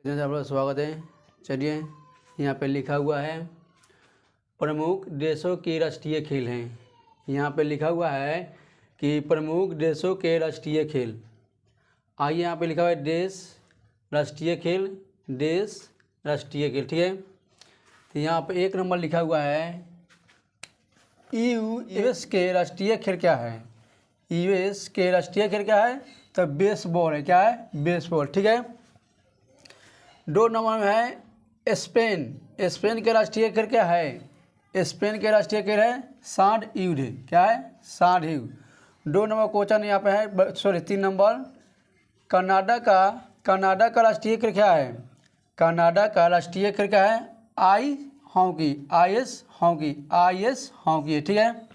जैसे आप लोग स्वागत है। चलिए यहाँ पे लिखा हुआ है प्रमुख देशों के राष्ट्रीय खेल हैं। यहाँ पे लिखा हुआ है कि प्रमुख देशों के राष्ट्रीय खेल। आइए यहाँ पे लिखा हुआ है देश राष्ट्रीय खेल, देश राष्ट्रीय खेल, ठीक है। तो यहाँ पे एक नंबर लिखा हुआ है यूएस के राष्ट्रीय खेल क्या है। यूएस के राष्ट्रीय खेल क्या है? तो बेसबॉल है। क्या है? बेसबॉल, ठीक है। 2 नंबर में है स्पेन। स्पेन के राष्ट्रीय खेल क्या है? स्पेन के राष्ट्रीय खेल है सांड युद्ध। क्या है? सांड युद्ध। 2 नंबर क्वेश्चन यहाँ पे है, 3 नंबर कनाडा का राष्ट्रीय खेल क्या है? कनाडा का राष्ट्रीय खेल क्या है? आइस हॉकी है, ठीक है।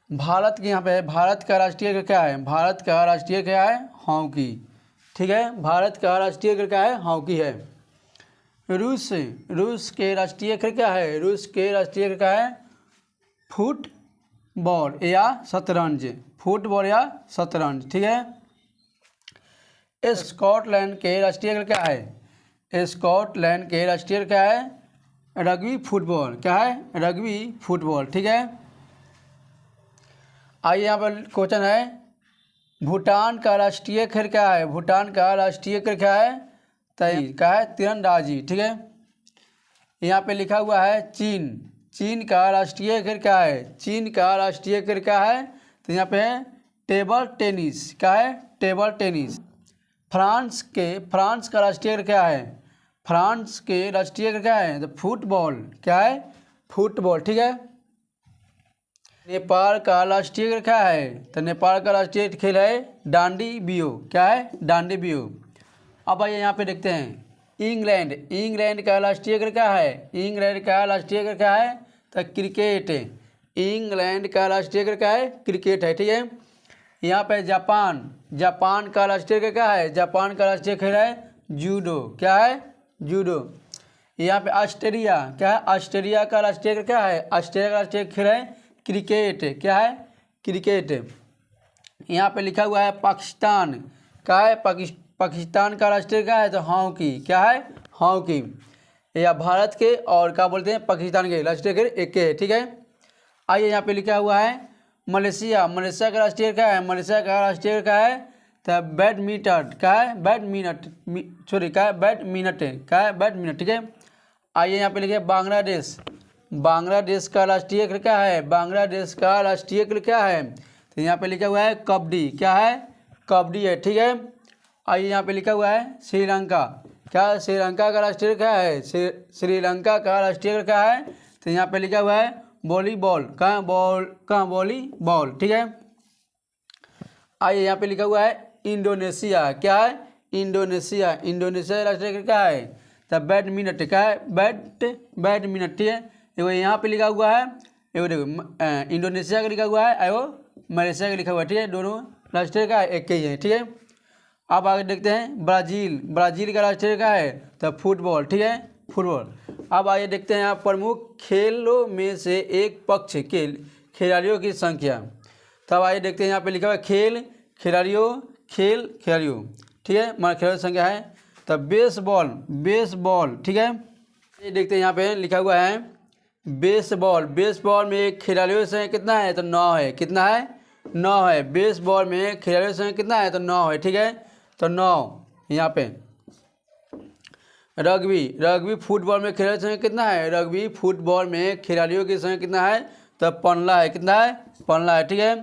भारत के यहाँ पे है, भारत का राष्ट्रीय खेल क्या है? भारत का राष्ट्रीय खेल क्या है? हॉकी, ठीक है। भारत का राष्ट्रीय खेल क्या है? हॉकी है। रूस के राष्ट्रीय खेल क्या है? रूस के राष्ट्रीय खेल क्या है? फुटबॉल या शतरंज। फुटबॉल या शतरंज, ठीक है। स्कॉटलैंड के राष्ट्रीय खेल क्या है? स्कॉटलैंड के राष्ट्रीय खेल क्या है? Rugby football. क्या है? रग्बी फुटबॉल, ठीक है। आइए यहाँ पर क्वेश्चन है भूटान का राष्ट्रीय खेल क्या है? भूटान का राष्ट्रीय खेल क्या है? क्या है? तीरंदाजी, ठीक है। यहाँ पे लिखा हुआ है चीन का राष्ट्रीय खेल क्या है? चीन का राष्ट्रीय खेल क्या है? तो यहाँ पे है टेबल टेनिस। क्या है? Table tennis. फ्रांस का राष्ट्रीय खेल क्या है? फ्रांस के राष्ट्रीय खेल क्या है? तो फुटबॉल। क्या है? फुटबॉल, ठीक है। नेपाल का राष्ट्रीय खेल क्या है? तो नेपाल का राष्ट्रीय खेल है डांडी बियो। क्या है? डांडी बियो। अब आइए यहाँ पे देखते हैं इंग्लैंड का राष्ट्रीय खेल क्या है? इंग्लैंड का राष्ट्रीय खेल क्या है? तो क्रिकेट। इंग्लैंड का राष्ट्रीय खेल क्या है? क्रिकेट है, ठीक है। यहाँ पे जापान का राष्ट्रीय खेल क्या है? जापान का राष्ट्रीय खेल है जूडो। क्या है? जूडो। यहाँ पे ऑस्ट्रेलिया। क्या है? ऑस्ट्रेलिया का राष्ट्रीय खेल क्या है? ऑस्ट्रेलिया का राष्ट्रीय खेल है क्रिकेट। क्या है? क्रिकेट। यहाँ पे लिखा हुआ है पाकिस्तान। क्या है? पाकिस्तान का राष्ट्रीय क्या है? तो हॉकी। क्या है? हॉकी। या भारत के और क्या बोलते हैं पाकिस्तान के राष्ट्रीय खेल एक है, ठीक है। आइए यहाँ पे लिखा हुआ है मलेशिया का राष्ट्रीय क्या है? मलेशिया का राष्ट्रीय क्या है? तो बैडमिंटन। क्या है? क्या है? बैडमिंटन, ठीक है। आइए यहाँ पे लिखे बांग्लादेश का राष्ट्रीय खेल क्या है? बांग्लादेश का राष्ट्रीय खेल क्या है? तो यहाँ पे लिखा हुआ है कबड्डी। क्या है? कबड्डी है, ठीक है। आइए यहाँ पे लिखा हुआ है श्रीलंका। क्या है? श्रीलंका का राष्ट्रीय क्या है? श्रीलंका का राष्ट्रीय खेल क्या है? तो यहाँ पे लिखा हुआ है वॉलीबॉल। कहाँ वॉलीबॉल, ठीक है। आइए यहाँ पे लिखा हुआ है इंडोनेशिया। क्या है? इंडोनेशिया राष्ट्रीय खेल क्या है? तो बैडमिंटन। क्या है? बैडमिंटन, ठीक है। देखो यहाँ पे लिखा हुआ है, देखो इंडोनेशिया का लिखा हुआ है और मलेशिया का लिखा हुआ है, ठीक है। दोनों राष्ट्रीय का एक ही है, ठीक है। अब आगे देखते हैं ब्राज़ील का राष्ट्रीय क्या है? तो फुटबॉल, ठीक है। फुटबॉल। अब आइए देखते हैं यहाँ प्रमुख खेलों में से एक पक्ष के खिलाड़ियों की संख्या। तब आइए देखते हैं यहाँ पे लिखा हुआ है खिलाड़ियों, ठीक है। हमारा खिलाड़ियों की संख्या है तो बेसबॉल, ठीक है। ये देखते हैं यहाँ पे लिखा हुआ है बेसबॉल में खिलाड़ियों की संख्या कितना है? तो 9 है। कितना है? 9 है। बेसबॉल में खिलाड़ियों की संख्या कितना है? तो 9 है, ठीक है। तो 9 यहाँ पे। रग्बी फुटबॉल में खिलाड़ियों की संख्या कितना है? रग्बी फुटबॉल में खिलाड़ियों की संख्या कितना है? तो 15 है। कितना है? 15 है, ठीक है।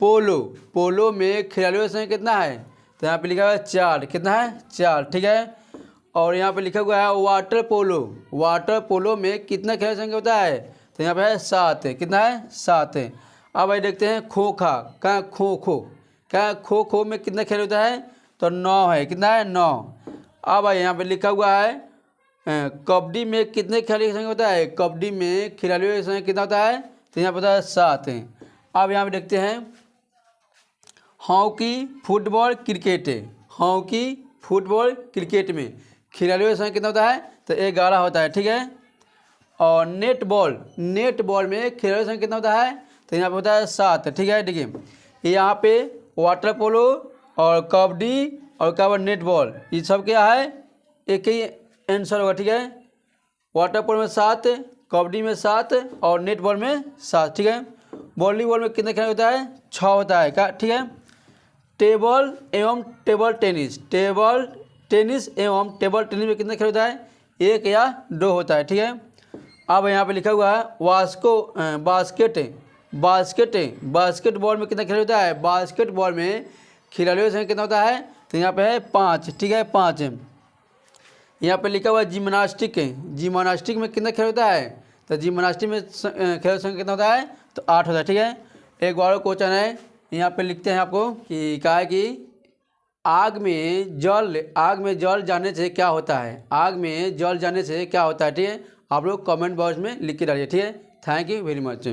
पोलो में खिलाड़ियों की संख्या कितना है? तो यहाँ पे लिखा हुआ है 4। कितना है? 4, ठीक है। और यहाँ पे लिखा हुआ है वाटर पोलो में कितना खिलाड़ियों की संख्या होता है? तो यहाँ पे है 7 है। कितना है? 7 है। अब भाई देखते हैं खो में कितना खिलाड़ी होता है? तो 9 है। कितना है? 9। अब भाई यहाँ पे लिखा हुआ है कबड्डी में कितने खिलाड़ियों की संख्या होता है? कबड्डी में खिलाड़ियों की संख्या कितना होता है? तो यहाँ पे होता है 7 है। अब यहाँ पे देखते हैं हॉकी फुटबॉल क्रिकेट में खिलाड़ियों की संख्या कितना होता है? तो 11 होता है, ठीक है। और नेटबॉल में खिलाड़ियों की संख्या कितना होता है? तो यहाँ पे होता है 7, ठीक है। देखिए यहाँ पे वाटर पोलो और कबड्डी और क्या हुआ नेट बॉल, ये सब क्या है एक ही आंसर होगा, ठीक है। वाटर पोलो में 7, कबड्डी में 7 और नेट बॉल में 7, ठीक है। वॉलीबॉल में कितने खिलाड़ी होता है, 6 होता है क्या, ठीक है। टेबल एवं टेबल टेनिस, टेबल टेनिस एवं टेबल टेनिस में कितने खेल होता है, 1 या 2 होता है, ठीक है। अब यहाँ पे लिखा हुआ है बास्केटबॉल में कितना खेल होता है, बास्केटबॉल में खिलाड़ियों की संख्या कितना होता है, तो यहाँ पे है 5, ठीक है 5। यहाँ पे लिखा हुआ है जिम्नास्टिक में कितना खेल होता है, तो जिम्नास्टिक में खेल संख्या कितना होता है, तो 8 होता है, ठीक है। एक बार क्वेश्चन है यहाँ पे लिखते हैं आपको कि क्या है कि आग में जल जाने से क्या होता है, आग में जल जाने से क्या होता है, ठीक है। आप लोग कमेंट बॉक्स में लिख के डालिए, ठीक है। Thank you very much.